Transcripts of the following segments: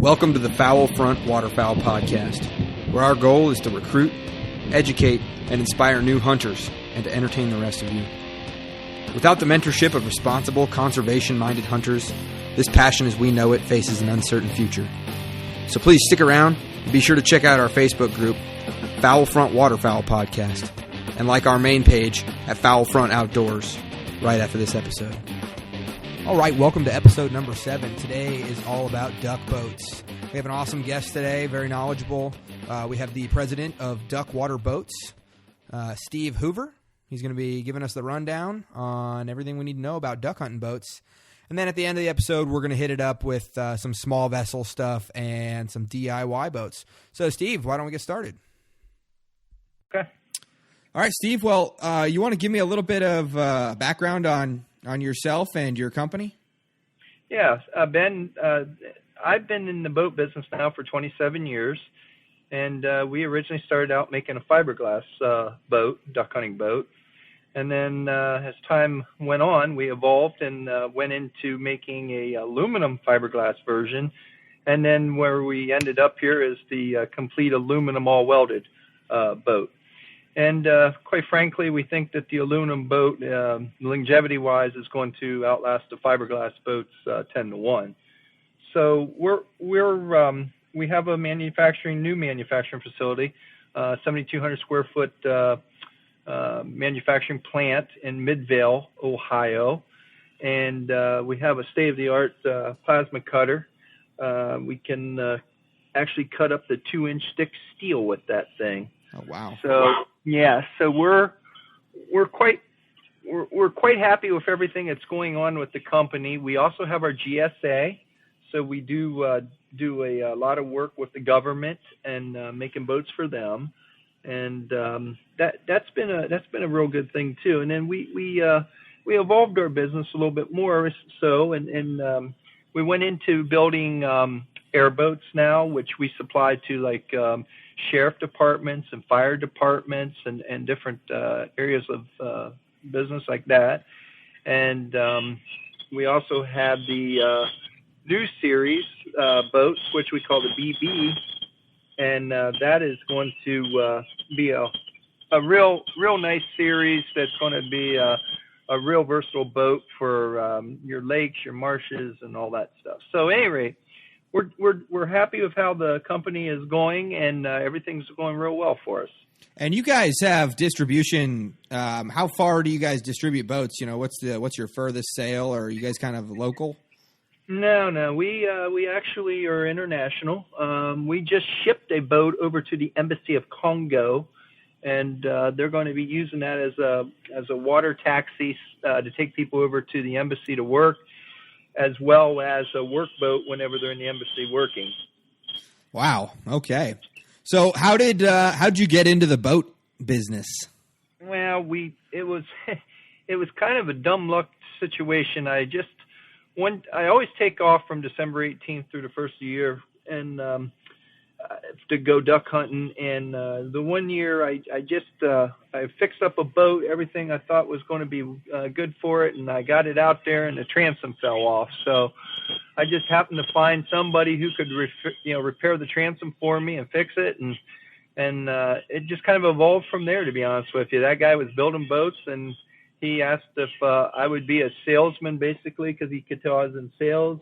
Welcome to the Fowl Front Waterfowl Podcast, where our goal is to recruit, educate, and inspire new hunters and to entertain the rest of you. Without the mentorship of responsible, conservation-minded hunters, this passion as we know it faces an uncertain future. So please stick around and be sure to check out our Facebook group, Fowl Front Waterfowl Podcast, and like our main page at Fowl Front Outdoors right after this episode. All right, welcome to episode number 7. Today is all about duck boats. We have an awesome guest today, very knowledgeable. We have the president of Duck Water Boats, Steve Hoover. He's going to be giving us the rundown on everything we need to know about duck hunting boats. And then at the end of the episode, we're going to hit it up with some small vessel stuff and some DIY boats. So, Steve, why don't we get started? Okay. All right, Steve. Well, you want to give me a little bit of background on yourself and your company? Yeah, Ben, I've been in the boat business now for 27 years, and we originally started out making a fiberglass boat, duck hunting boat. And then as time went on, we evolved and went into making a aluminum fiberglass version. And then where we ended up here is the complete aluminum all-welded boat. And quite frankly, we think that the aluminum boat, longevity-wise, is going to outlast the fiberglass boats 10-1. So we have a new manufacturing facility, 7,200 square foot manufacturing plant in Midvale, Ohio, and we have a state-of-the-art plasma cutter. We can actually cut up to 2-inch thick steel with that thing. Oh wow! So yeah, so we're quite happy with everything that's going on with the company. We also have our GSA, so we do a lot of work with the government and making boats for them, and that's been a real good thing too. And then we evolved our business a little bit more, so and we went into building airboats now, which we supply to like sheriff departments and fire departments and different areas of business like that. And we also have the new series boats, which we call the BB, and that is going to be a real nice series that's going to be a real versatile boat for your lakes, your marshes, and all that stuff. So at any rate, we're happy with how the company is going, and everything's going real well for us. And you guys have distribution. How far do you guys distribute boats? You know, what's your furthest sale, or are you guys kind of local? No. We actually are international. We just shipped a boat over to the Embassy of Congo, and they're going to be using that as a water taxi to take people over to the embassy to work, as well as a work boat whenever they're in the embassy working. Wow. Okay. So how did you get into the boat business? Well, it was kind of a dumb luck situation. I always take off from December 18th through the first of the year and to go duck hunting. And the one year I fixed up a boat, everything I thought was going to be good for it, and I got it out there, and the transom fell off. So I just happened to find somebody who could repair the transom for me and fix it, and it just kind of evolved from there, to be honest with you. That guy was building boats, and he asked if I would be a salesman, basically, because he could tell I was in sales.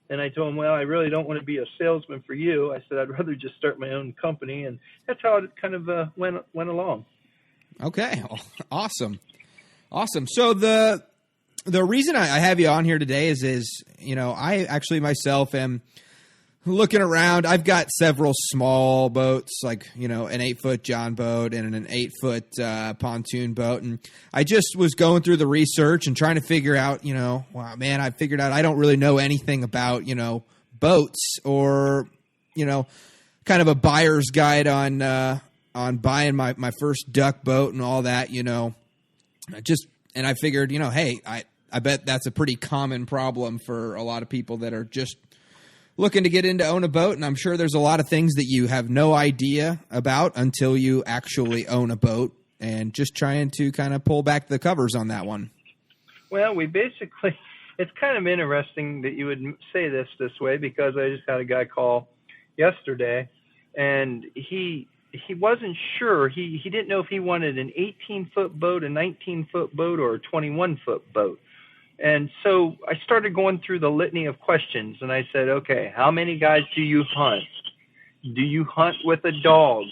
And I told him, well, I really don't want to be a salesman for you. I said, I'd rather just start my own company. And that's how it kind of went along. Okay. Awesome. So the reason I have you on here today is, you know, I actually myself am looking around. I've got several small boats, like, you know, an 8-foot John boat and an 8-foot pontoon boat. And I just was going through the research and trying to figure out, you know, wow, man, I figured out I don't really know anything about, you know, boats or, you know, kind of a buyer's guide on buying my first duck boat and all that, you know. And I figured, you know, hey, I bet that's a pretty common problem for a lot of people that are just looking to get into own a boat, and I'm sure there's a lot of things that you have no idea about until you actually own a boat, and just trying to kind of pull back the covers on that one. Well, we basically, it's kind of interesting that you would say this way, because I just had a guy call yesterday, and he wasn't sure. He didn't know if he wanted an 18-foot boat, a 19-foot boat, or a 21-foot boat. And so I started going through the litany of questions, and I said, okay, how many guys do you hunt? Do you hunt with a dog?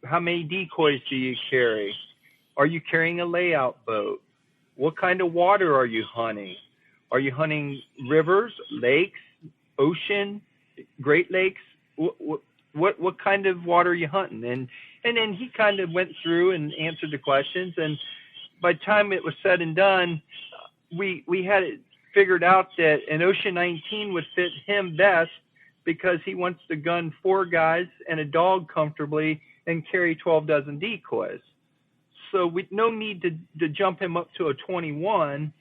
How many decoys do you carry? Are you carrying a layout boat? What kind of water are you hunting? Are you hunting rivers, lakes, ocean, Great Lakes? What kind of water are you hunting? And then he kind of went through and answered the questions. And by the time it was said and done, we had it figured out that an Ocean 19 would fit him best, because he wants to gun 4 guys and a dog comfortably and carry 12 dozen decoys. So we no need to jump him up to a 21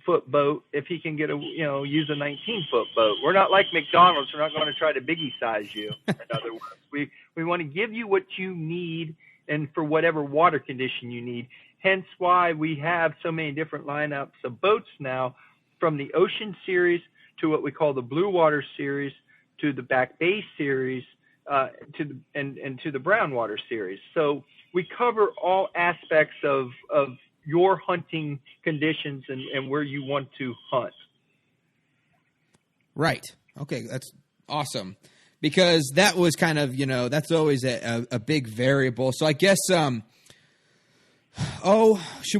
foot boat if he can get use a 19-foot boat. We're not like McDonald's. We're not going to try to biggie size you. In other words, we want to give you what you need, and for whatever water condition you need. Hence why we have so many different lineups of boats now, from the Ocean Series to what we call the Blue Water Series, to the Back Bay Series, to the Brown Water Series. So we cover all aspects of your hunting conditions and where you want to hunt. Right. Okay, that's awesome. Because that was kind of, that's always a big variable. So I guess, should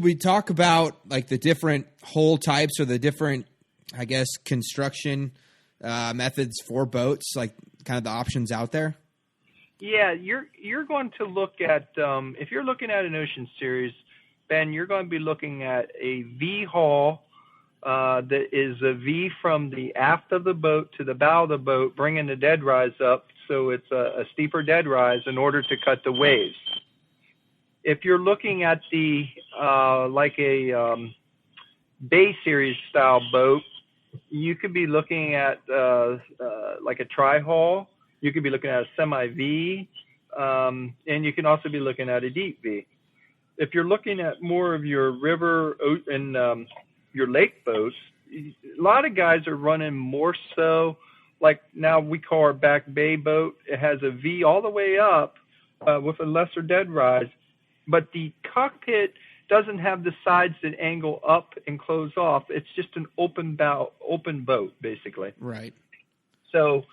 we talk about like the different hole types or the different, I guess, construction methods for boats, like kind of the options out there? Yeah, you're going to look at, if you're looking at an Ocean Series, Ben, you're going to be looking at a V hull that is a V from the aft of the boat to the bow of the boat, bringing the dead rise up, so it's a steeper dead rise in order to cut the waves. If you're looking at the like a Bay Series style boat, you could be looking at like a tri-hull. You could be looking at a semi-V, and you can also be looking at a deep V. If you're looking at more of your river and your lake boats, a lot of guys are running more so, like now we call our Back Bay boat. It has a V all the way up with a lesser dead rise, but the cockpit doesn't have the sides that angle up and close off. It's just an open boat, basically. Right. So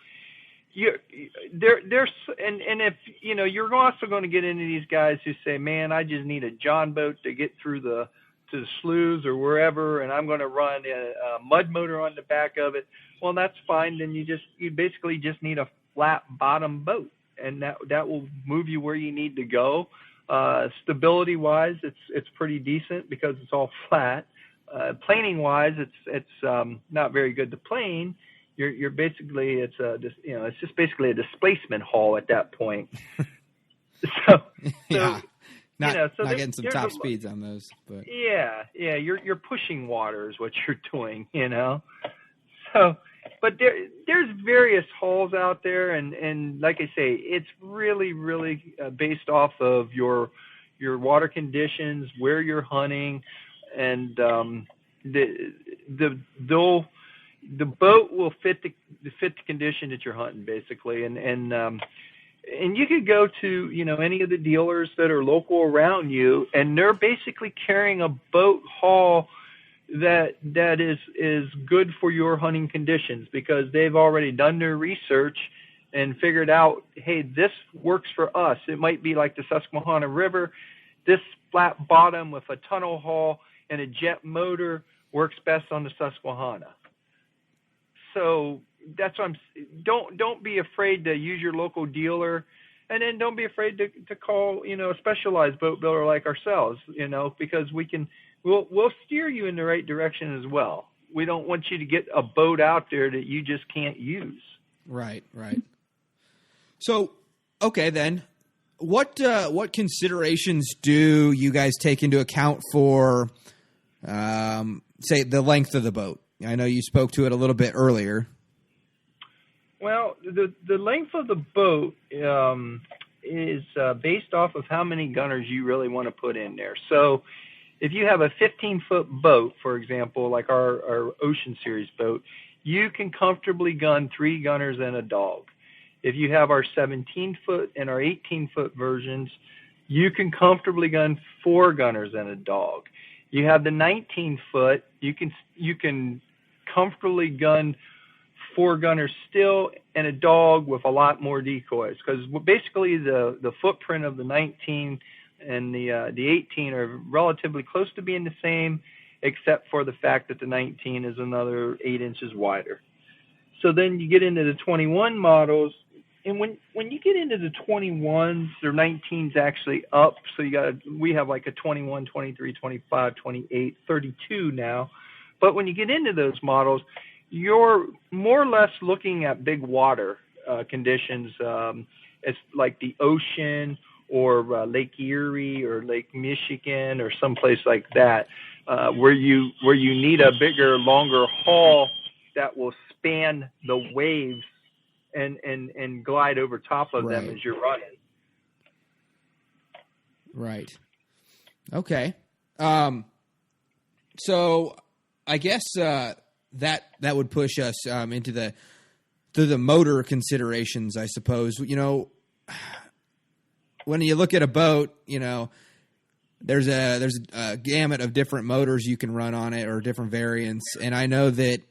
there's if you're also going to get into these guys who say, man, I just need a John boat to get through to the sloughs or wherever, and I'm going to run a mud motor on the back of it. Well, that's fine. Then you basically just need a flat bottom boat, and that will move you where you need to go. Stability wise, it's pretty decent because it's all flat. Planing wise, it's not very good to plane. You're basically it's just basically a displacement hull at that point. Yeah. Not getting some top speeds on those, but yeah, you're pushing water is what you're doing, So, but there's various hulls out there, and like I say, it's really based off of your water conditions, where you're hunting, and the boat will fit the condition that you're hunting, basically, and you could go to, any of the dealers that are local around you, and they're basically carrying a boat haul that is good for your hunting conditions, because they've already done their research and figured out, hey, this works for us. It might be like the Susquehanna River. This flat bottom with a tunnel hull and a jet motor works best on the Susquehanna. So that's what don't be afraid to use your local dealer, and then don't be afraid to call, a specialized boat builder like ourselves, because we'll steer you in the right direction as well. We don't want you to get a boat out there that you just can't use. Right. So, okay, then what considerations do you guys take into account for, say, the length of the boat? I know you spoke to it a little bit earlier. Well, the length of the boat is based off of how many gunners you really want to put in there. So if you have a 15-foot boat, for example, like our Ocean Series boat, you can comfortably gun 3 gunners and a dog. If you have our 17-foot and our 18-foot versions, you can comfortably gun 4 gunners and a dog. You have the 19-foot, you can comfortably gun 4 gunners still and a dog with a lot more decoys, because basically the footprint of the 19 and the 18 are relatively close to being the same, except for the fact that the 19 is another 8 inches wider. So then you get into the 21 models, and when you get into the 21s, their 19's actually up. So we have like a 21, 23, 25, 28, 32 now. But when you get into those models, you're more or less looking at big water conditions. It's like the ocean or Lake Erie or Lake Michigan or someplace like that, where you need a bigger, longer hull that will span the waves and glide over top of them as you're running. Right. Okay. So I guess that would push us into the motor considerations, I suppose. You know, when you look at a boat, you know, there's a gamut of different motors you can run on it, or different variants. And I know that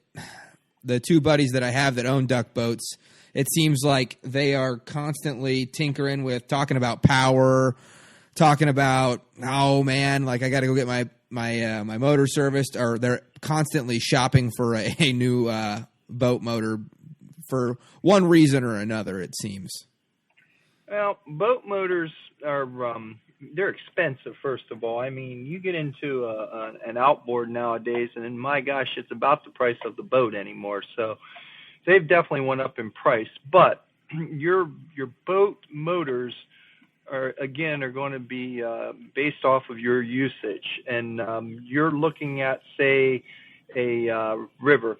the 2 buddies that I have that own duck boats, it seems like they are constantly tinkering with talking about power, talking about, oh man, like I got to go get my motor serviced, or they're constantly shopping for a new boat motor for one reason or another, it seems. Well, boat motors are they're expensive, first of all. I mean, you get into an outboard nowadays, and my gosh, it's about the price of the boat anymore. So they've definitely went up in price. But your boat motors are going to be based off of your usage. And you're looking at, say, a river.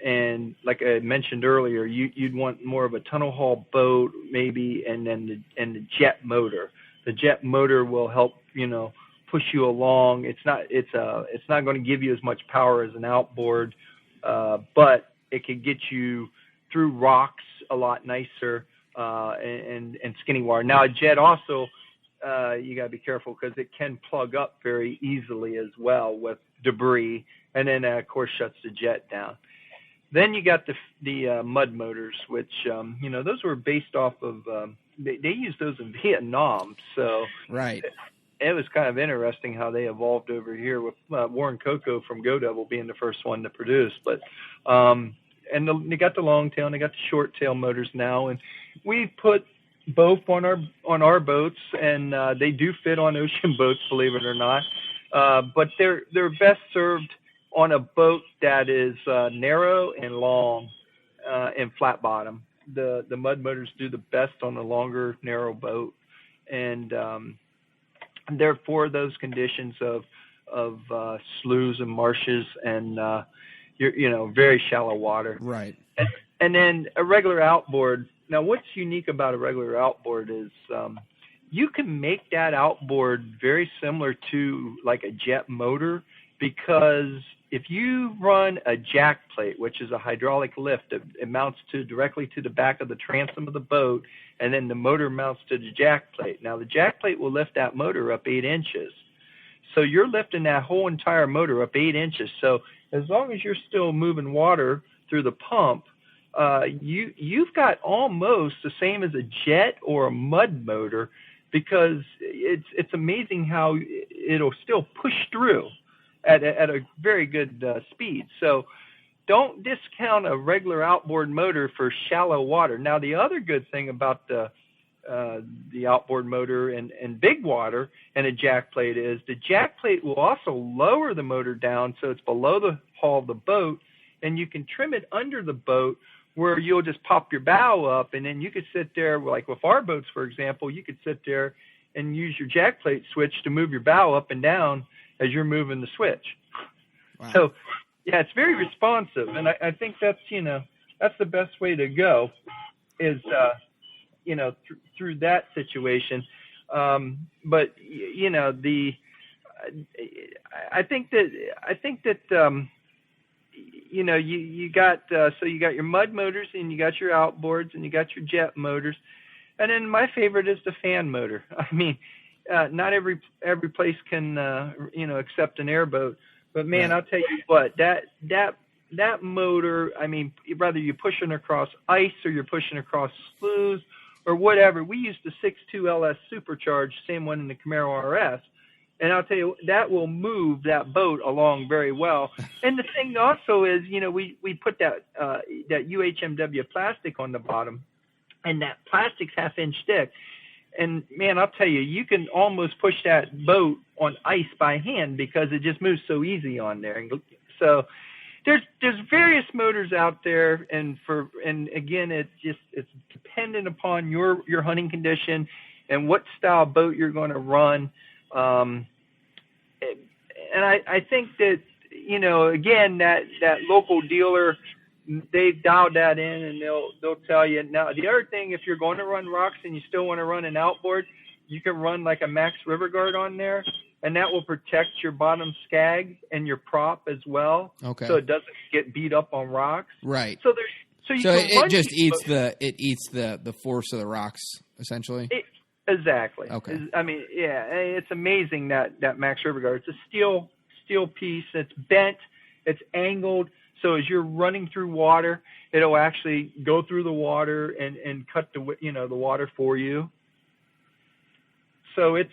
And like I mentioned earlier, you'd want more of a tunnel haul boat, maybe, and then the jet motor. The jet motor will help, you know, push you along. It's not going to give you as much power as an outboard, but it could get you through rocks a lot nicer and skinny water. Now a jet also, you got to be careful because it can plug up very easily as well with debris, and then of course shuts the jet down. Then you got the mud motors, which you know, those were based off of they used those in Vietnam, so right. It was kind of interesting how they evolved over here with Warren Coco from Go Devil being the first one to produce. But they got the long tail and they got the short tail motors now, and we put both on our boats, and they do fit on ocean boats, believe it or not. But they're best served on a boat that is narrow and long and flat bottom. The mud motors do the best on a longer, narrow boat, and they're for those conditions of sloughs and marshes and very shallow water. Right. And then a regular outboard. Now, what's unique about a regular outboard is you can make that outboard very similar to like a jet motor, because if you run a jack plate, which is a hydraulic lift, it mounts directly to the back of the transom of the boat, and then the motor mounts to the jack plate. Now, the jack plate will lift that motor up 8 inches. So you're lifting that whole entire motor up 8 inches. So as long as you're still moving water through the pump, you've got almost the same as a jet or a mud motor, because it's amazing how it'll still push through at a very good speed. So don't discount a regular outboard motor for shallow water. Now, the other good thing about the outboard motor and big water and a jack plate is the jack plate will also lower the motor down so it's below the hull of the boat, and you can trim it under the boat where you'll just pop your bow up, and then you could sit there, like with our boats, for example, you could sit there and use your jack plate switch to move your bow up and down as you're moving the switch. Wow. So, yeah, it's very responsive, and I think that's the best way to go is, through that situation. But, I think that you know, you got so you got your mud motors, and you got your outboards, and you got your jet motors, and then my favorite is the fan motor. I mean, not every place can you know, accept an airboat, but man, Right. I'll tell you what, that motor, I mean, whether you're pushing across ice or you're pushing across sloughs or whatever, we use the 6.2 LS supercharged, same one in the Camaro RS. And I'll tell you, that will move that boat along very well. And the thing also is, you know, we put that UHMW plastic on the bottom, and that plastic's half-inch thick. And man, I'll tell you, you can almost push that boat on ice by hand because it just moves so easy on there. And so there's various motors out there, and again, it's dependent upon your hunting condition and what style boat you're going to run. And I think that, you know, again, that local dealer, they've dialed that in, and they'll tell you. Now, the other thing, if you're going to run rocks and you still want to run an outboard, you can run like a Max River Guard on there, and that will protect your bottom skag and your prop as well. Okay. So it doesn't get beat up on rocks. Right. So it just eats the force of the rocks, essentially. Exactly. Okay. I mean, yeah, it's amazing that Max River Guard. It's a steel piece. It's bent. It's angled. So as you're running through water, it'll actually go through the water and cut the water for you. So it's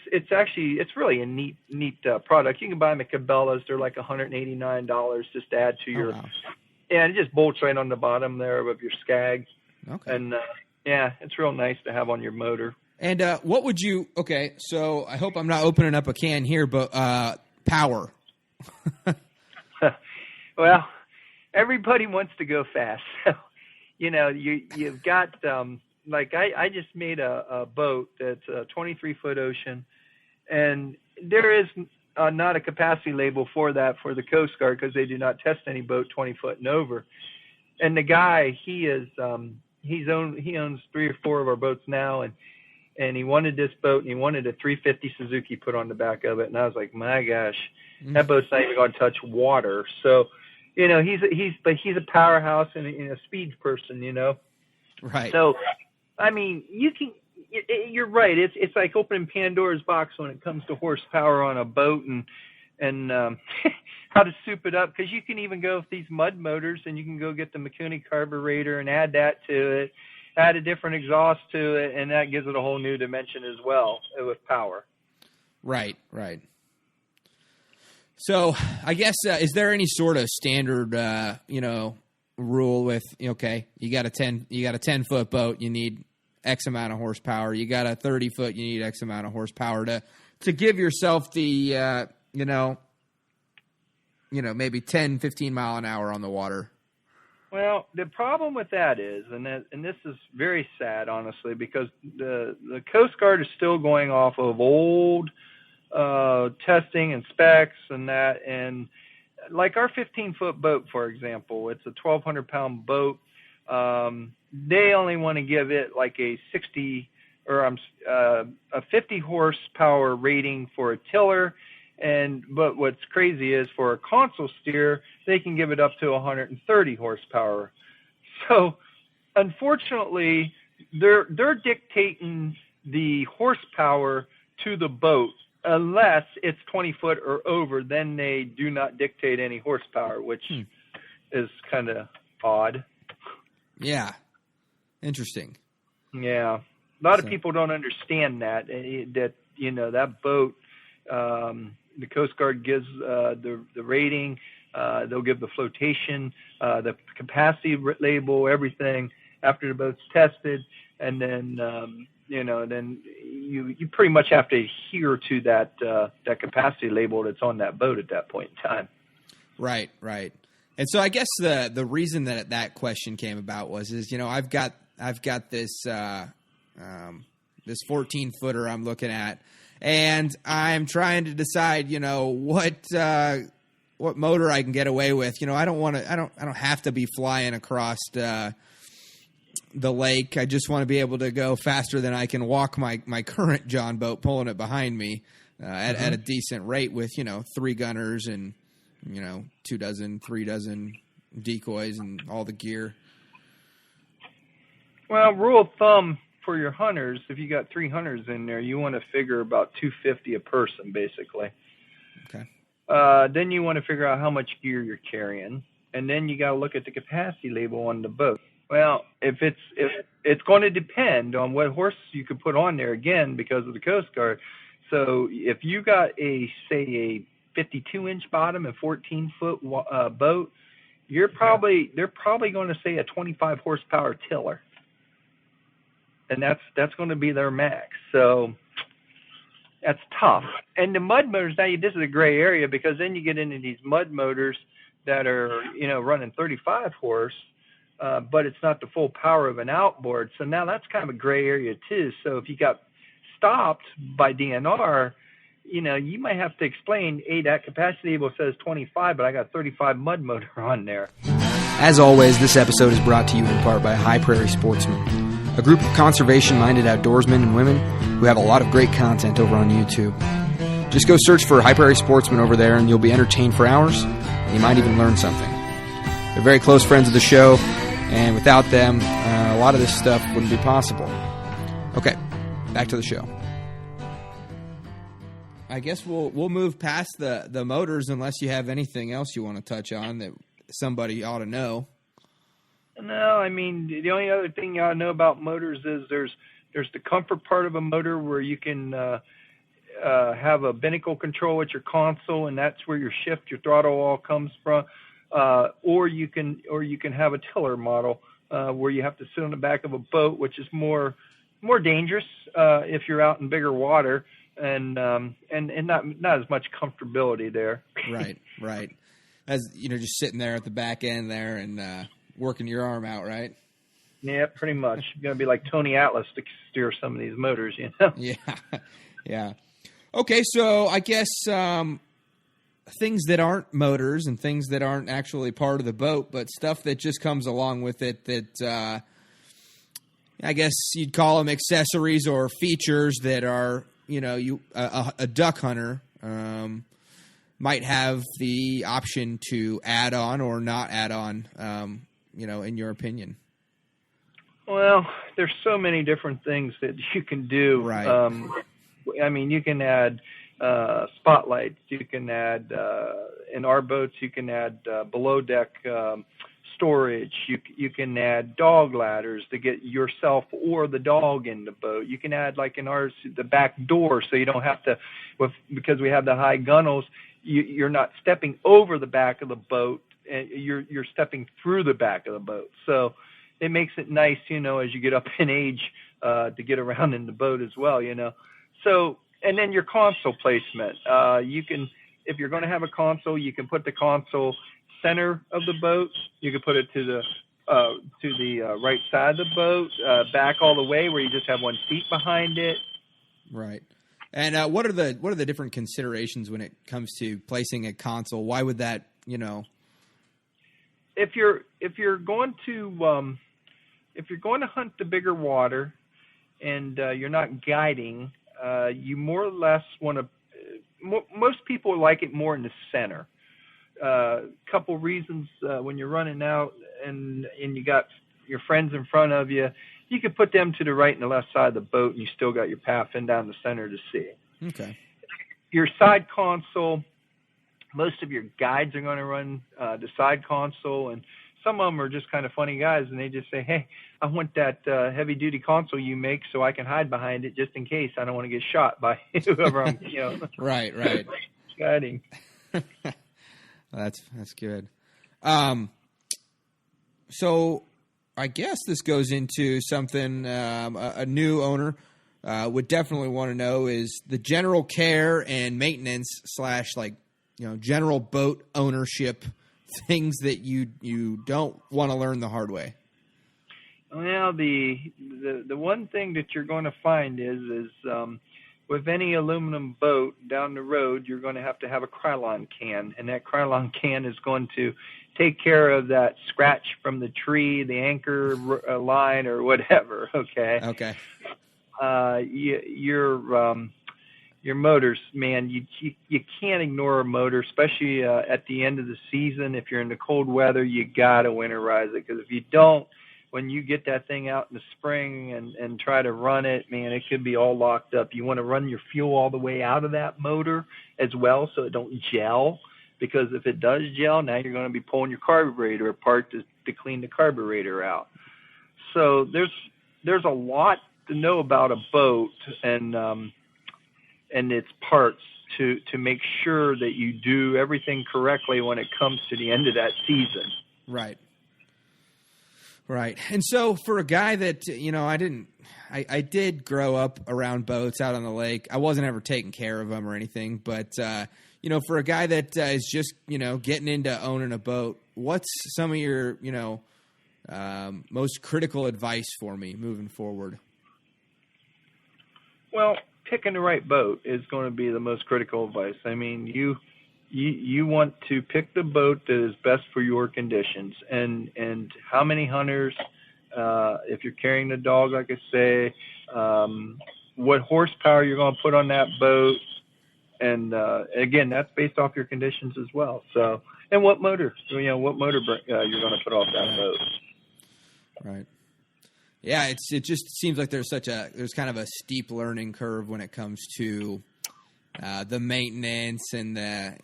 really a neat product. You can buy them at Cabela's. They're like $189 just to add to your. Wow. Yeah, and it just bolts right on the bottom there of your skag. Okay. And yeah, it's real nice to have on your motor. And what would you? Okay, so I hope I'm not opening up a can here, but power. Well, everybody wants to go fast. So, you know, you've got like I just made a boat that's a 23-foot Ocean, and there is not a capacity label for that for the Coast Guard because they do not test any boat 20 foot and over. And the guy, he owns 3 or 4 of our boats now, and he wanted this boat, and he wanted a 350 Suzuki put on the back of it. And I was like, my gosh, that boat's not even going to touch water. So, you know, he's a powerhouse and a speed person, you know. Right. So, I mean, you're right. It's like opening Pandora's box when it comes to horsepower on a boat and how to soup it up. Because you can even go with these mud motors, and you can go get the Mikuni carburetor and add that to it. Add a different exhaust to it, and that gives it a whole new dimension as well with power. Right. So I guess is there any sort of standard, rule with okay, you got a 10-foot boat, you need X amount of horsepower. You got a 30-foot, you need X amount of horsepower to give yourself the maybe 10, 15 mile an hour on the water. Well, the problem with that is, and this is very sad, honestly, because the Coast Guard is still going off of old testing and specs and that. And like our 15-foot boat, for example, it's a 1,200-pound boat. They only want to give it like a 50 horsepower rating for a tiller. But what's crazy is for a console steer, they can give it up to 130 horsepower. So, unfortunately, they're dictating the horsepower to the boat. Unless it's 20 foot or over, then they do not dictate any horsepower, which is kind of odd. Yeah, interesting. Yeah, a lot of people don't understand that that boat. The Coast Guard gives the rating. They'll give the flotation, the capacity label, everything after the boat's tested, and then then you pretty much have to adhere to that capacity label that's on that boat at that point in time. Right. And so I guess the reason that question came about is I've got this this 14-footer I'm looking at. And I'm trying to decide, what motor I can get away with. I don't have to be flying across the lake. I just want to be able to go faster than I can walk my current John boat, pulling it behind me. at a decent rate with 3 gunners and 2 dozen, 3 dozen decoys and all the gear. Well, rule of thumb for your hunters, if you got 3 hunters in there, you want to figure about $250 a person, basically. Okay. Then you want to figure out how much gear you're carrying, and then you got to look at the capacity label on the boat. Well, if it's going to depend on what horse you could put on there, again, because of the Coast Guard. So if you got a 52-inch bottom and 14-foot boat, they're probably going to say a 25 horsepower tiller, and that's going to be their max. So that's tough. And the mud motors, now this is a gray area, because then you get into these mud motors that are running 35 horse, but it's not the full power of an outboard. So now that's kind of a gray area too. So if you got stopped by DNR, you might have to explain, hey, that capacity label says 25, but I got 35 mud motor on there. As always, this episode is brought to you in part by High Prairie Sportsman, a group of conservation-minded outdoorsmen and women who have a lot of great content over on YouTube. Just go search for High Prairie Sportsman over there, and you'll be entertained for hours, and you might even learn something. They're very close friends of the show, and without them, a lot of this stuff wouldn't be possible. Okay, back to the show. I guess we'll move past the motors, unless you have anything else you want to touch on that somebody ought to know. No, I mean, the only other thing you ought to know about motors is there's the comfort part of a motor where you can have a binnacle control at your console, and that's where your shift, your throttle all comes from. Or you can have a tiller model where you have to sit on the back of a boat, which is more dangerous if you're out in bigger water, and not as much comfortability there. Right. As just sitting there at the back end there and working your arm out, right? Yeah, pretty much. You're gonna be like Tony Atlas to steer some of these motors, Yeah. Okay, so I guess things that aren't motors and things that aren't actually part of the boat, but stuff that just comes along with it that I guess you'd call them accessories or features that are, a duck hunter might have the option to add on or not add on, in your opinion. Well, there's so many different things that you can do. Right. You can add spotlights. You can add, in our boats, you can add below deck storage. You can add dog ladders to get yourself or the dog in the boat. You can add, like in ours, the back door, so you don't have to, because we have the high gunnels, you're not stepping over the back of the boat. You're stepping through the back of the boat. So it makes it nice, as you get up in age, to get around in the boat as well, So, and then your console placement. You can, if you're going to have a console, you can put the console center of the boat. You can put it to the right side of the boat, back all the way, where you just have one seat behind it. Right. And what are the different considerations when it comes to placing a console? Why would that, If you're going to hunt the bigger water, and you're not guiding, you more or less want to. Most people like it more in the center. Couple reasons: when you're running out and you got your friends in front of you, you can put them to the right and the left side of the boat, and you still got your path in down the center to see. Okay. Your side console, most of your guides are going to run the side console, and some of them are just kind of funny guys, and they just say, hey, I want that heavy-duty console you make so I can hide behind it just in case I don't want to get shot by whoever I'm, Right. guiding. That's good. So I guess this goes into something a new owner would definitely want to know is the general care and maintenance / general boat ownership, things that you don't want to learn the hard way. Well, the one thing that you're going to find is with any aluminum boat down the road, you're going to have a Krylon can, and that Krylon can is going to take care of that scratch from the tree, the anchor line, or whatever. Okay. Okay. your motors, man, you can't ignore a motor, especially at the end of the season. If you're in the cold weather, you got to winterize it, because if you don't, when you get that thing out in the spring and try to run it, man, it could be all locked up. You want to run your fuel all the way out of that motor as well so it don't gel, because if it does gel, now you're going to be pulling your carburetor apart to clean the carburetor out. So there's a lot to know about a boat and its parts to make sure that you do everything correctly when it comes to the end of that season. Right. Right. And so for a guy that, I did grow up around boats out on the lake. I wasn't ever taking care of them or anything, but, for a guy that is just, getting into owning a boat, what's some of your, most critical advice for me moving forward? Well, picking the right boat is going to be the most critical advice. I mean, you want to pick the boat that is best for your conditions, and how many hunters, if you're carrying the dog, like I say, what horsepower you're going to put on that boat, and again, that's based off your conditions as well. So, and what motor, you're going to put off that boat. Right. Yeah, it just seems like there's kind of a steep learning curve when it comes to the maintenance and the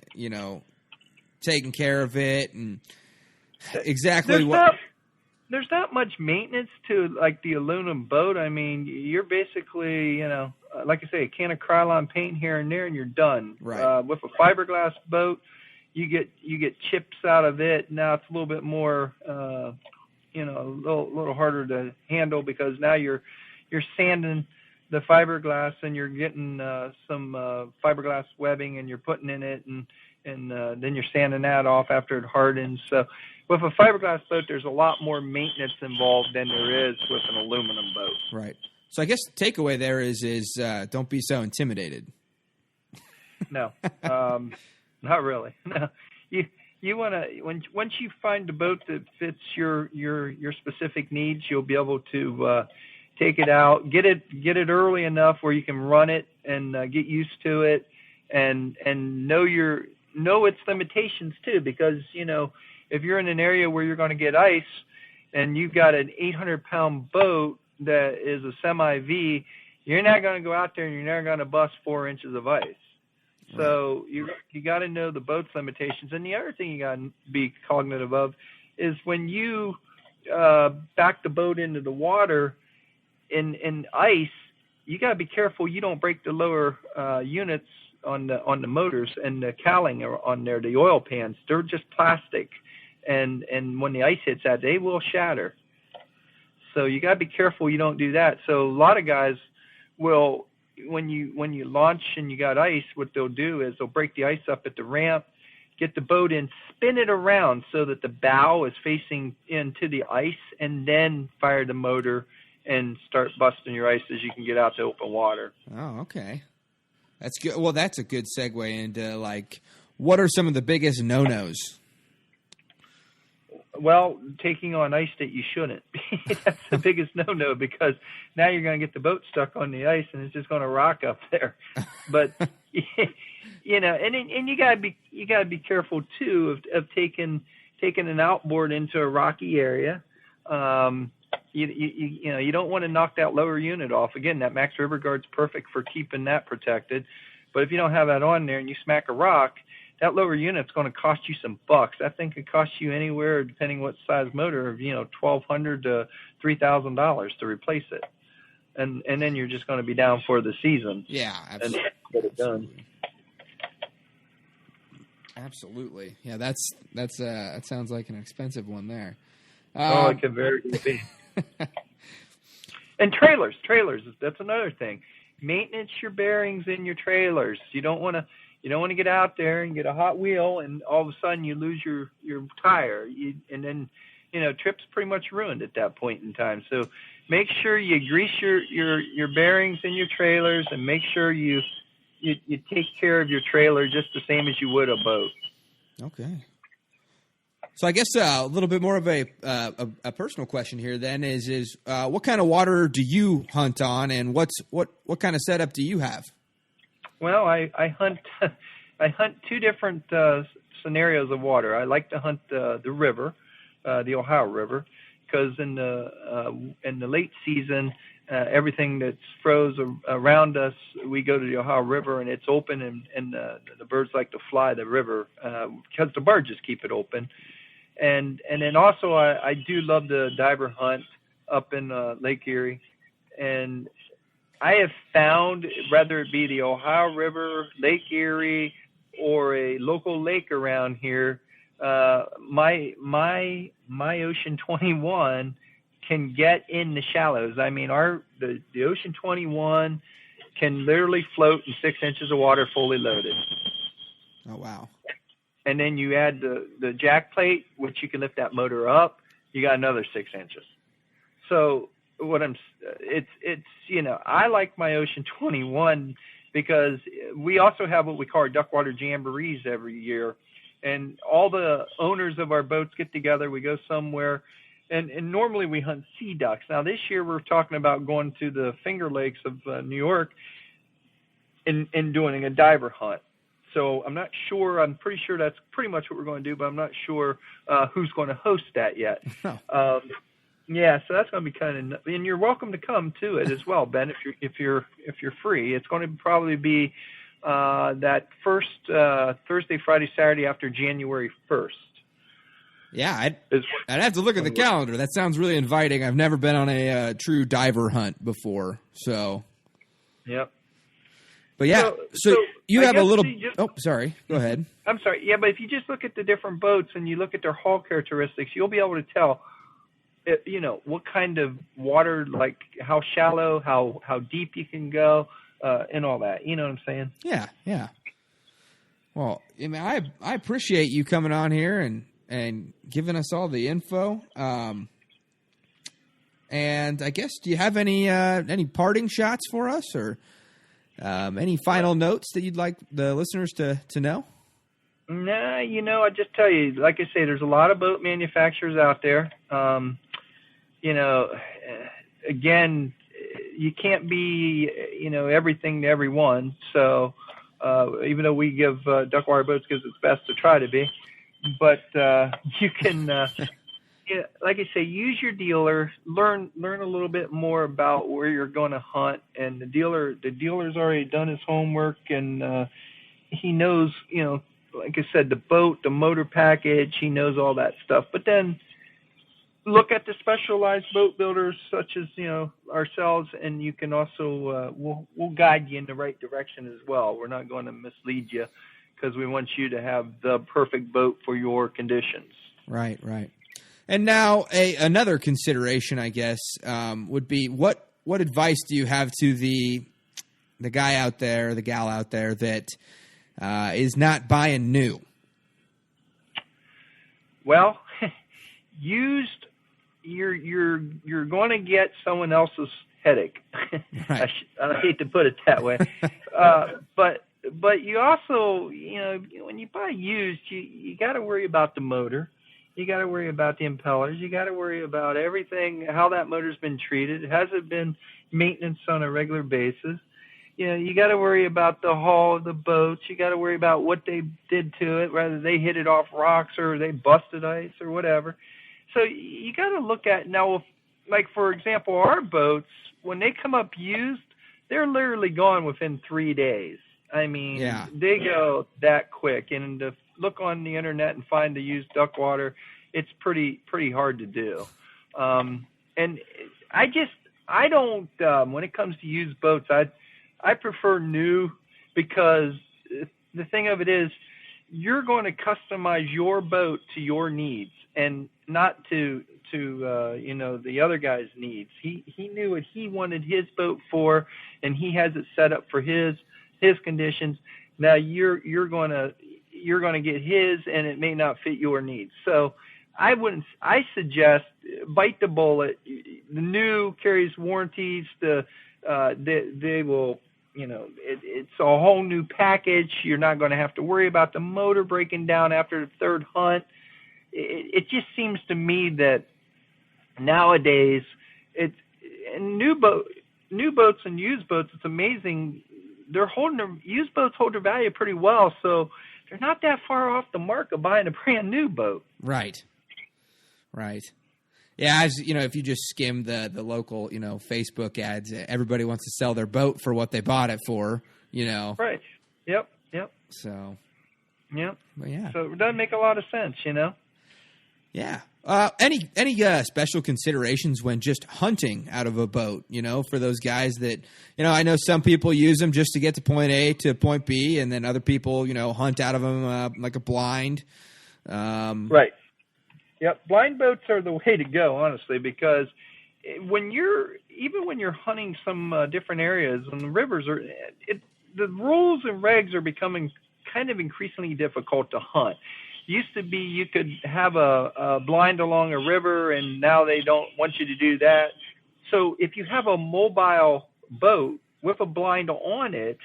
taking care of it and exactly there's not much maintenance to like the aluminum boat. I mean, you're basically like I say, a can of Krylon paint here and there, and you're done. Right. With a fiberglass boat, you get chips out of it. Now it's a little bit more. A little harder to handle, because now you're sanding the fiberglass and you're getting some fiberglass webbing and you're putting in it, and then you're sanding that off after it hardens. So with a fiberglass boat, there's a lot more maintenance involved than there is with an aluminum boat. Right. So I guess the takeaway there is don't be so intimidated. No, not really. No, you want to, once you find a boat that fits your specific needs, you'll be able to take it out, get it early enough where you can run it and get used to it, and know its limitations too. Because if you're in an area where you're going to get ice and you've got an 800-pound boat that is a semi-V, you're not going to go out there and you're not going to bust 4 inches of ice. So you got to know the boat's limitations. And the other thing you got to be cognitive of is when you back the boat into the water in ice, you got to be careful you don't break the lower units on the motors and the cowling on there, the oil pans. They're just plastic, and when the ice hits that, they will shatter. So you got to be careful you don't do that. So a lot of guys will, when you launch and you got ice, what they'll do is they'll break the ice up at the ramp, get the boat in, spin it around so that the bow is facing into the ice, and then fire the motor and start busting your ice as you can get out to open water. Oh, okay. That's good. Well, that's a good segue into, what are some of the biggest no-nos? Well, taking on ice that you shouldn't. That's the biggest no-no, because now you're going to get the boat stuck on the ice and it's just going to rock up there. But and you got to be careful too of taking an outboard into a rocky area. You don't want to knock that lower unit off. Again, that Max River Guard's perfect for keeping that protected. But if you don't have that on there and you smack a rock, that lower unit's going to cost you some bucks. That thing could cost you anywhere, depending what size motor, $1,200 to $3,000 to replace it, and then you're just going to be down for the season. Yeah, absolutely. And get it done. Absolutely. Yeah, that sounds like an expensive one there. It could very be. And trailers. That's another thing. Maintenance your bearings in your trailers. You don't want to get out there and get a hot wheel and all of a sudden you lose your tire. And then, trip's pretty much ruined at that point in time. So make sure you grease your bearings in your trailers, and make sure you take care of your trailer just the same as you would a boat. Okay. So I guess a little bit more of a personal question here then is what kind of water do you hunt on, and what kind of setup do you have? Well, I hunt I hunt two different scenarios of water. I like to hunt the river, the Ohio River, because in the late season, everything that's froze around us, we go to the Ohio River and it's open, and the birds like to fly the river because the barges keep it open. And then also I do love the diver hunt up in Lake Erie, and I have found, whether it be the Ohio River, Lake Erie, or a local lake around here, my Ocean 21 can get in the shallows. I mean, the Ocean 21 can literally float in 6 inches of water fully loaded. Oh, wow. And then you add the jack plate, which you can lift that motor up, you got another 6 inches. So I like my Ocean 21 because we also have what we call our Duckwater Jamborees every year. And all the owners of our boats get together, we go somewhere, and normally we hunt sea ducks. Now this year we're talking about going to the Finger Lakes of New York and doing a diver hunt. So I'm not sure, I'm pretty sure that's pretty much what we're going to do, but I'm not sure who's going to host that yet. Yeah, so that's going to be kind of, and you're welcome to come to it as well, Ben, if you're free. It's going to probably be that first Thursday, Friday, Saturday after January 1st. Yeah, I'd have to look at the calendar. That sounds really inviting. I've never been on a true diver hunt before, so. Yep. But yeah, so you have a little. Sorry. Go ahead. I'm sorry. Yeah, but if you just look at the different boats and you look at their hull characteristics, you'll be able to tell. What kind of water, like how shallow, how deep you can go, and all that. You know what I'm saying? Yeah. Well, I mean, I appreciate you coming on here and giving us all the info. And I guess, do you have any parting shots for us, or any final notes that you'd like the listeners to know? Nah, I just tell you, like I say, there's a lot of boat manufacturers out there. Again, you can't be, everything to everyone. So, even though we give Duckwire Boats because it's best to try to be, but you can, like I say, use your dealer, learn a little bit more about where you're going to hunt, and the dealer's already done his homework, and he knows, like I said, the boat, the motor package, he knows all that stuff. But then look at the specialized boat builders such as, ourselves, and you can also, we'll guide you in the right direction as well. We're not going to mislead you because we want you to have the perfect boat for your conditions. Right. And now another consideration, I guess, would be what advice do you have to the guy out there, the gal out there that is not buying new? Well, used, you're going to get someone else's headache. Right. I hate to put it that way, but you also, when you buy used, you got to worry about the motor. You got to worry about the impellers. You got to worry about everything, how that motor's been treated. Has it been maintenance on a regular basis? You got to worry about the hull of the boats. You got to worry about what they did to it, whether they hit it off rocks or they busted ice or whatever. So you got to look at now, like for example, our boats, when they come up used, they're literally gone within 3 days. I mean, They go that quick, and to look on the internet and find the used duckwater, it's pretty hard to do. And I don't, when it comes to used boats, I prefer new, because the thing of it is, you're going to customize your boat to your needs and not to the other guy's needs. He knew what he wanted his boat for, and he has it set up for his conditions. Now you're going to get his, and it may not fit your needs. So I suggest bite the bullet. The new carries warranties. They will, it's a whole new package. You're not going to have to worry about the motor breaking down after the third hunt. It just seems to me that nowadays, new boats and used boats, it's amazing used boats hold their value pretty well, so they're not that far off the mark of buying a brand new boat. Right. Yeah, as you know, if you just skim the local, Facebook ads, everybody wants to sell their boat for what they bought it for, Right. Yep. So. Yep. But yeah. So it doesn't make a lot of sense, Yeah. Any special considerations when just hunting out of a boat, for those guys that, I know some people use them just to get to point A to point B, and then other people, hunt out of them like a blind. Right. Yep. Blind boats are the way to go, honestly, because when you're hunting some different areas and the rivers the rules and regs are becoming kind of increasingly difficult to hunt. Used to be you could have a blind along a river, and now they don't want you to do that. So if you have a mobile boat with a blind on it,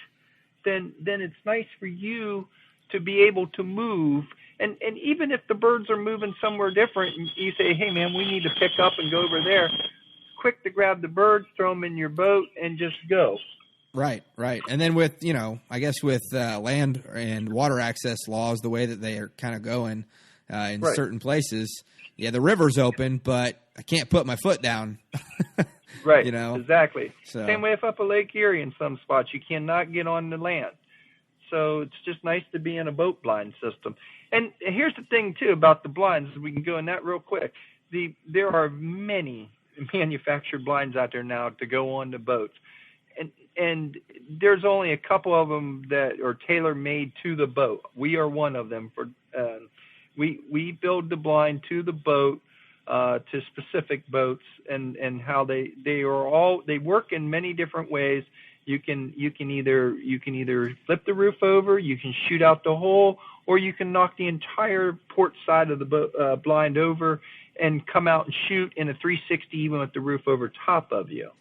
then it's nice for you to be able to move. And even if the birds are moving somewhere different, and you say, hey, man, we need to pick up and go over there, quick to grab the birds, throw them in your boat, and just go. Right. And then with, I guess with land and water access laws, the way that they are kind of going in certain places, the river's open, but I can't put my foot down. Right, exactly. So. Same way up a Lake Erie in some spots. You cannot get on the land. So it's just nice to be in a boat blind system. And here's the thing, too, about the blinds. We can go in that real quick. There are many manufactured blinds out there now to go on the boats. And there's only a couple of them that are tailor-made to the boat. We are one of them. We build the blind to the boat, to specific boats, and how they work in many different ways. You can either flip the roof over, you can shoot out the hole, or you can knock the entire port side of the blind over and come out and shoot in a 360 even with the roof over top of you.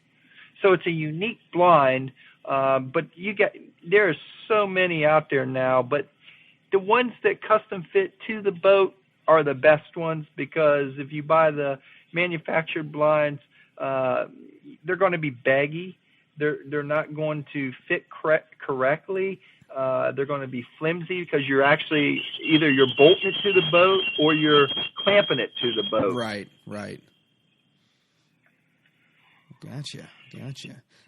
So it's a unique blind, but there's so many out there now. But the ones that custom fit to the boat are the best ones, because if you buy the manufactured blinds, they're going to be baggy. They're not going to fit correctly. They're going to be flimsy because you're actually either you're bolting it to the boat or you're clamping it to the boat. Right. Gotcha.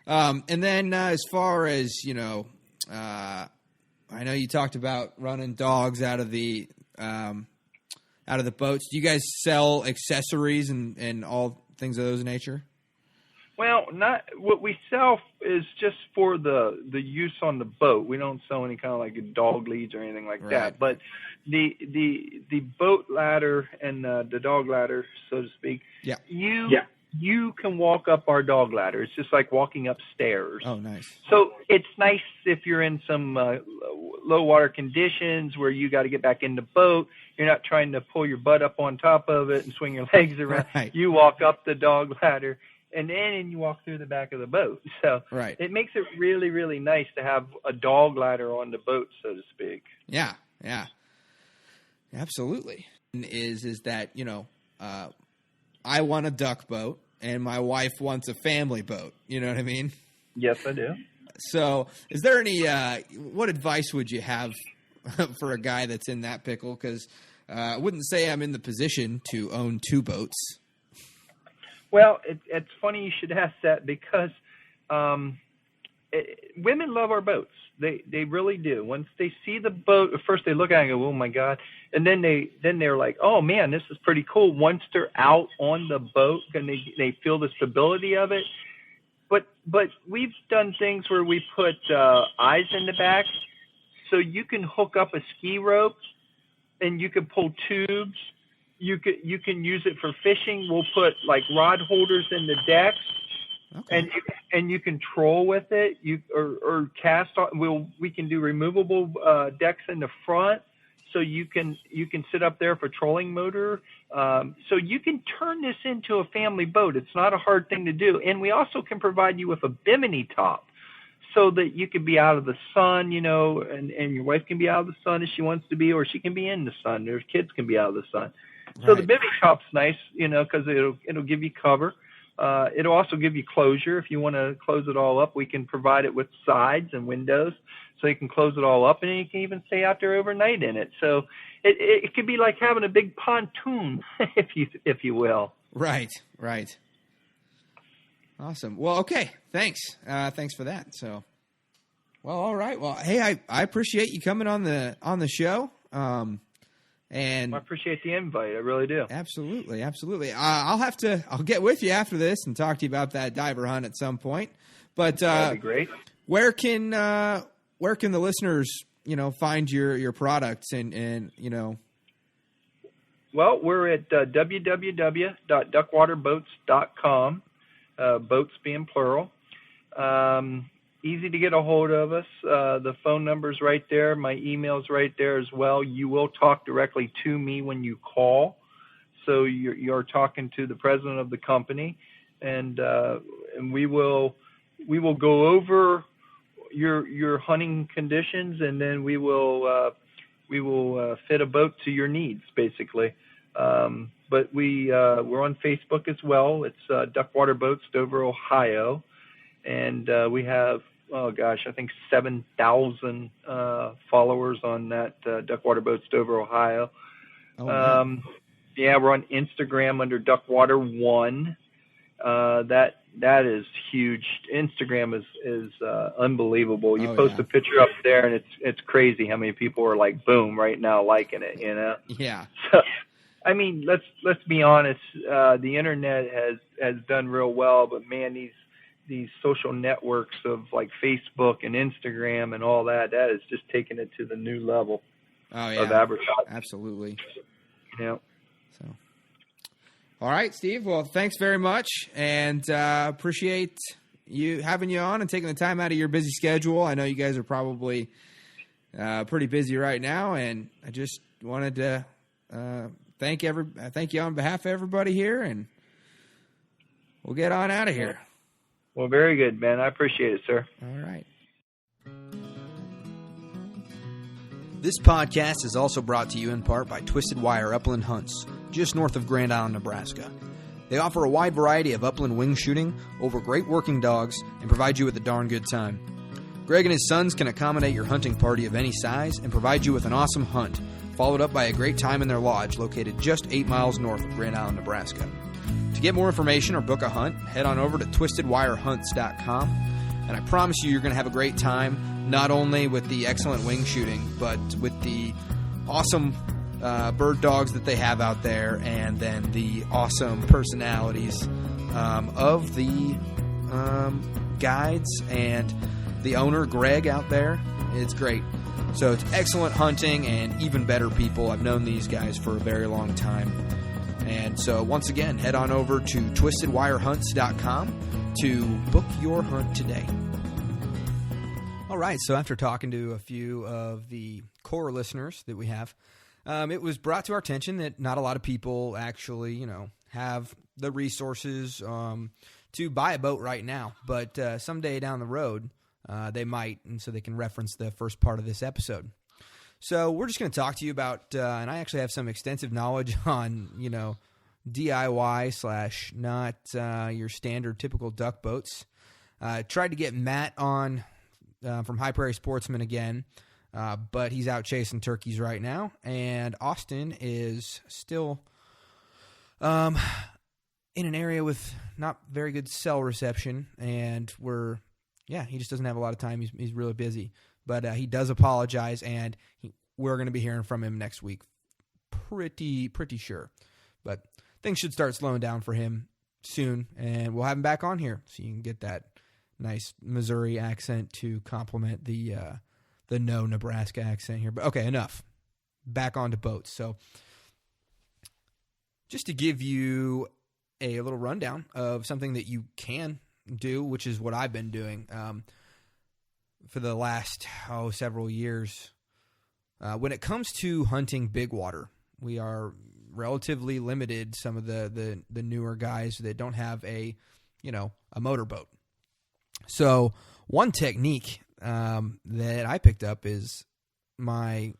And then as far as, I know you talked about running dogs out of the boats. Do you guys sell accessories and all things of those nature? Well, not what we sell is just for the use on the boat. We don't sell any kind of like dog leads or anything like that. But the boat ladder and the dog ladder, so to speak. Yeah. You can walk up our dog ladder. It's just like walking up stairs. Oh, nice. So it's nice if you're in some low water conditions where you got to get back in the boat. You're not trying to pull your butt up on top of it and swing your legs around. Right. You walk up the dog ladder, and then you walk through the back of the boat. So it makes it really, really nice to have a dog ladder on the boat, so to speak. Yeah. Absolutely. Is that, I want a duck boat, and my wife wants a family boat. You know what I mean? Yes, I do. So is there any what advice would you have for a guy that's in that pickle? Because I wouldn't say I'm in the position to own two boats. Well, it's funny you should ask that, because women love our boats. They really do. Once they see the boat, first they look at it and go, "Oh my God," and then they're like, "Oh man, this is pretty cool." Once they're out on the boat and they feel the stability of it. But we've done things where we put eyes in the back, so you can hook up a ski rope and you can pull tubes. You can use it for fishing. We'll put like rod holders in the decks. Okay. And you can troll with it. Or cast on. We can do removable decks in the front, so you can sit up there for trolling motor. So you can turn this into a family boat. It's not a hard thing to do. And we also can provide you with a bimini top, so that you can be out of the sun, and your wife can be out of the sun if she wants to be, or she can be in the sun. Their kids can be out of the sun. So the bimini top's nice, because it'll give you cover. It'll also give you closure. If you want to close it all up, we can provide it with sides and windows, so you can close it all up, and then you can even stay out there overnight in it. So it could be like having a big pontoon, if you will. Right. Awesome. Well, okay. Thanks. Thanks for that. So, well, all right. Well, hey, I appreciate you coming on the show. And I appreciate the invite. I really do. Absolutely. I'll get with you after this and talk to you about that diver hunt at some point. But that'd be great. Where can the listeners, find your products and Well, we're at www.duckwaterboats.com. Boats being plural. Easy to get a hold of us. The phone number's right there. My email's right there as well. You will talk directly to me when you call. So you're talking to the president of the company, and we will go over your hunting conditions, and then we will fit a boat to your needs, basically. But we're on Facebook as well. It's Duckwater Boats, Dover, Ohio, and we have I think 7,000 followers on that Duckwater Boats, Dover, Ohio. Oh, wow. Yeah, we're on Instagram under Duckwater1. That is huge. Instagram is unbelievable. You post a picture up there, and it's crazy how many people are like, boom, right now liking it. Yeah. So, I mean, let's be honest. The internet has done real well, but man, these social networks of like Facebook and Instagram and all that has just taken it to the new level of advertising. Absolutely. Yeah. So, all right, Steve. Well, thanks very much, and appreciate having you on and taking the time out of your busy schedule. I know you guys are probably pretty busy right now, and I just wanted to thank you on behalf of everybody here, and we'll get on out of here. Well, very good, man. I appreciate it, sir. All right. This podcast is also brought to you in part by Twisted Wire Upland Hunts, just north of Grand Island, Nebraska. They offer a wide variety of upland wing shooting over great working dogs and provide you with a darn good time. Greg and his sons can accommodate your hunting party of any size and provide you with an awesome hunt, followed up by a great time in their lodge located just 8 miles north of Grand Island, Nebraska. To get more information or book a hunt, head on over to twistedwirehunts.com, and I promise you're going to have a great time, not only with the excellent wing shooting, but with the awesome bird dogs that they have out there, and then the awesome personalities of the guides and the owner, Greg, out there. It's great. So it's excellent hunting and even better people. I've known these guys for a very long time. And so, once again, head on over to twistedwirehunts.com to book your hunt today. All right, so after talking to a few of the core listeners that we have, it was brought to our attention that not a lot of people actually, have the resources to buy a boat right now. But someday down the road, they might, and so they can reference the first part of this episode. So we're just going to talk to you about, and I actually have some extensive knowledge on, DIY / not your standard typical duck boats. Tried to get Matt on from High Prairie Sportsman again, but he's out chasing turkeys right now. And Austin is still in an area with not very good cell reception, and he just doesn't have a lot of time. He's really busy. But he does apologize, and we're going to be hearing from him next week, pretty sure. But things should start slowing down for him soon, and we'll have him back on here so you can get that nice Missouri accent to complement the no Nebraska accent here. But okay, enough. Back onto boats. So just to give you a little rundown of something that you can do, which is what I've been doing for the last several years. When it comes to hunting big water, we are relatively limited. Some of the newer guys that don't have a motorboat. So one technique that I picked up is my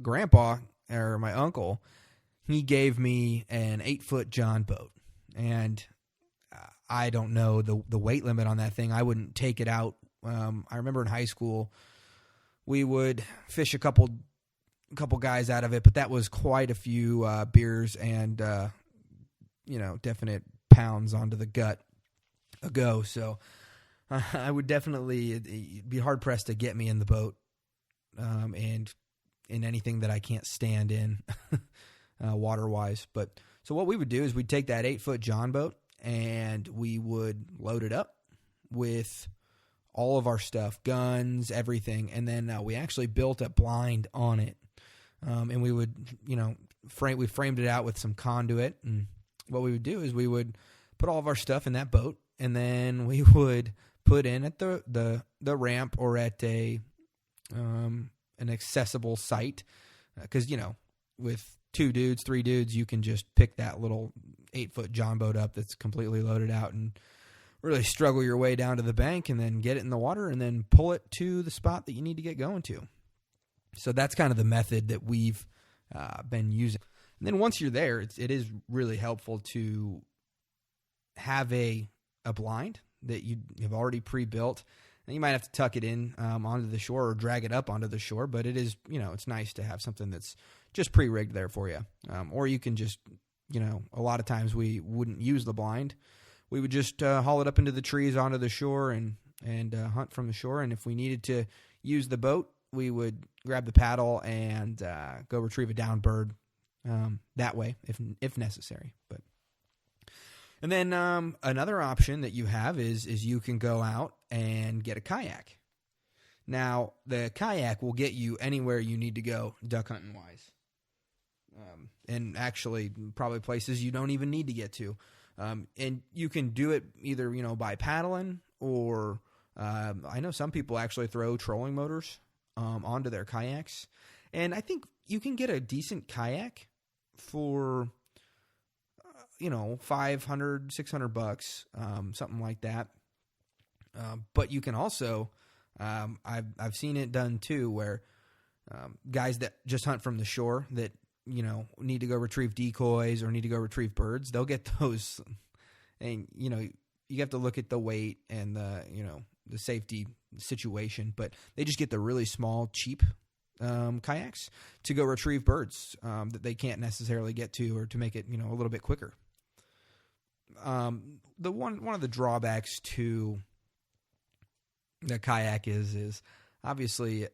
grandpa or my uncle. He gave me an 8-foot John boat, and I don't know the weight limit on that thing. I wouldn't take it out. I remember in high school we would fish a couple guys out of it, but that was quite a few beers and definite pounds onto the gut ago. So I would definitely be hard pressed to get me in the boat and in anything that I can't stand in water wise. But so what we would do is we'd take that 8-foot John boat and we would load it up with all of our stuff, guns, everything. And then we actually built a blind on it. And we would, we framed it out with some conduit. And what we would do is we would put all of our stuff in that boat, and then we would put in at the ramp or at an accessible site. Because, with 2 dudes, 3 dudes, you can just pick that little 8-foot John boat up that's completely loaded out and really struggle your way down to the bank and then get it in the water and then pull it to the spot that you need to get going to. So that's kind of the method that we've been using. And then once you're there, it is really helpful to have a blind that you have already pre-built. And you might have to tuck it in onto the shore or drag it up onto the shore, but it is, it's nice to have something that's just pre-rigged there for you. Or you can just, a lot of times we wouldn't use the blind. We would just haul it up into the trees onto the shore and hunt from the shore. And if we needed to use the boat, we would grab the paddle and go retrieve a downed bird that way, if necessary. And then another option that you have is you can go out and get a kayak. Now, the kayak will get you anywhere you need to go duck hunting wise, and actually probably places you don't even need to get to. And you can do it either by paddling or I know some people actually throw trolling motors onto their kayaks. And I think you can get a decent kayak for, $500, $600, something like that. But you can also, I've seen it done too, where guys that just hunt from the shore that, need to go retrieve decoys or need to go retrieve birds, they'll get those. And, you have to look at the weight and the safety situation, but they just get the really small, cheap kayaks to go retrieve birds that they can't necessarily get to, or to make it, a little bit quicker. The one of the drawbacks to the kayak is obviously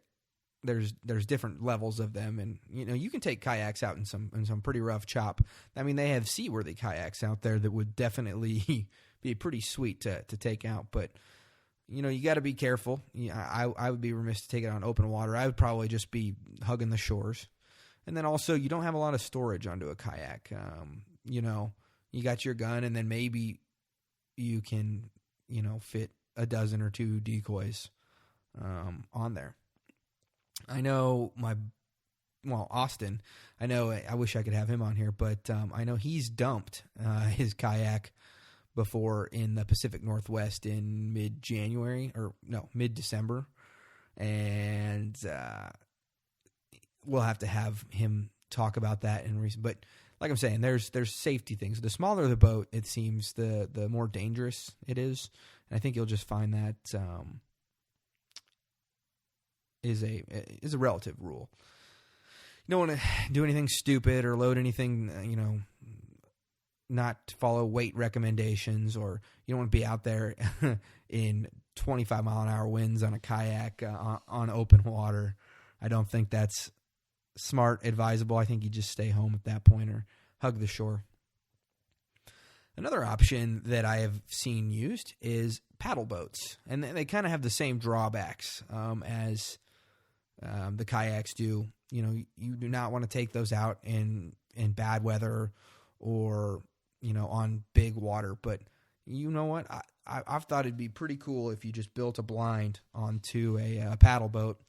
there's different levels of them, and you can take kayaks out in some pretty rough chop. I mean, they have seaworthy kayaks out there that would definitely be pretty sweet to take out, but you got to be careful. I would be remiss to take it on open water. I would probably just be hugging the shores. And then also, you don't have a lot of storage onto a kayak. You got your gun, and then maybe you can, fit a dozen or 2 decoys on there. I know Austin, I wish I could have him on here, but I know he's dumped his kayak before in the Pacific Northwest in mid-December. And we'll have to have him talk about that but like I'm saying, there's safety things. The smaller the boat, it seems, the more dangerous it is. And I think you'll just find that is a relative rule. You don't want to do anything stupid or load anything, not follow weight recommendations, or you don't want to be out there in 25-mile-an-hour winds on a kayak on open water. I don't think that's smart, advisable. I think you just stay home at that point or hug the shore. Another option that I have seen used is paddle boats, and they kind of have the same drawbacks as the kayaks do. You do not want to take those out in bad weather or on big water. But you know what? I've thought it'd be pretty cool if you just built a blind onto a paddle boat,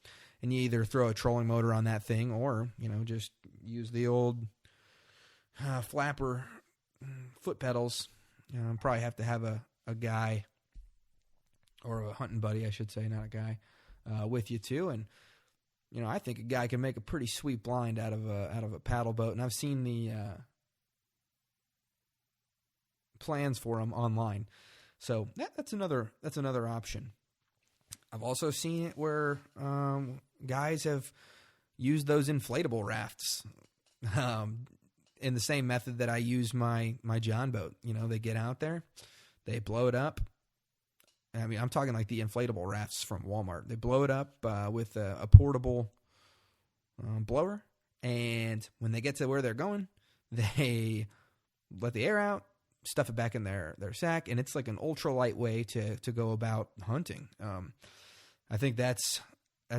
and you either throw a trolling motor on that thing, or just use the old flapper foot pedals. Probably have to have a guy, or a hunting buddy, I should say, not a guy, with you too. And I think a guy can make a pretty sweet blind out of a paddle boat. And I've seen plans for them online. So that's another option. I've also seen it where guys have used those inflatable rafts in the same method that I use my John boat. You know, they get out there, they blow it up. I mean, I'm talking like the inflatable rafts from Walmart. They blow it up with a portable blower, and when they get to where they're going, they let the air out, stuff it back in their sack, and it's like an ultralight way to go about hunting. I think that's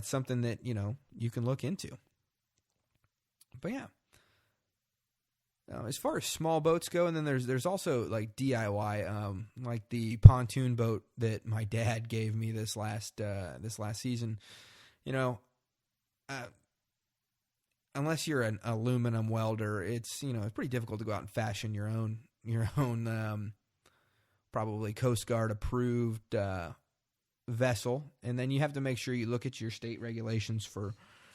something that, you know, you can look into. But yeah, as far as small boats go, and then there's also like DIY, like the pontoon boat that my dad gave me this last season. You know, unless you're an aluminum welder, it's pretty difficult to go out and fashion your own probably Coast Guard approved vessel, and then you have to make sure you look at your state regulations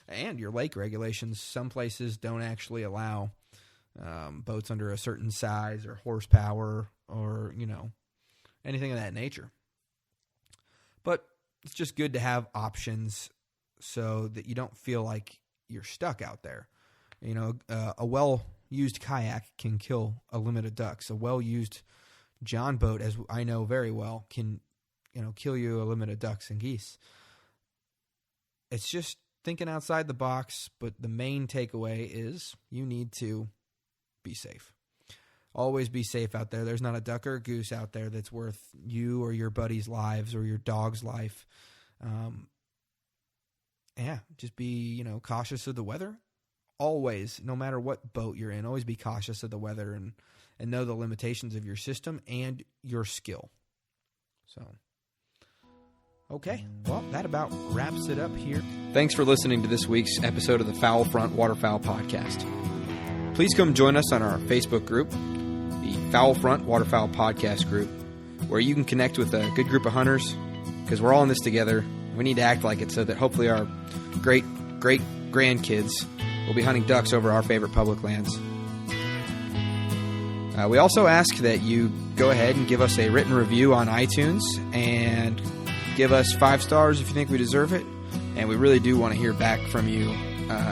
and your lake regulations. Some places don't actually allow boats under a certain size or horsepower or anything of that nature. But it's just good to have options so that you don't feel like you're stuck out there. A well-used kayak can kill a limit of ducks. A well-used John boat, as I know very well, can kill you a limit of ducks and geese. It's just thinking outside the box, but the main takeaway is you need to be safe. Always be safe out there. There's not a duck or a goose out there that's worth you or your buddy's lives or your dog's life. Just be, cautious of the weather. Always, no matter what boat you're in, always be cautious of the weather and know the limitations of your system and your skill. So, okay, well, that about wraps it up here. Thanks for listening to this week's episode of the Foul Front Waterfowl Podcast. Please come join us on our Facebook group, the Foul Front Waterfowl Podcast group, where you can connect with a good group of hunters, because we're all in this together. We need to act like it so that hopefully our great grandkids will be hunting ducks over our favorite public lands. We also ask that you go ahead and give us a written review on iTunes and give us 5 stars if you think we deserve it. And we really do want to hear back from you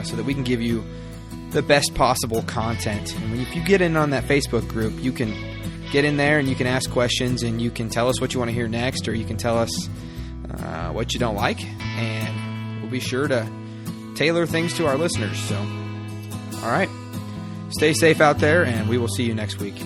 so that we can give you the best possible content. And if you get in on that Facebook group, you can get in there and you can ask questions and you can tell us what you want to hear next, or you can tell us what you don't like, and we'll be sure to tailor things to our listeners. So, all right. Stay safe out there, and we will see you next week.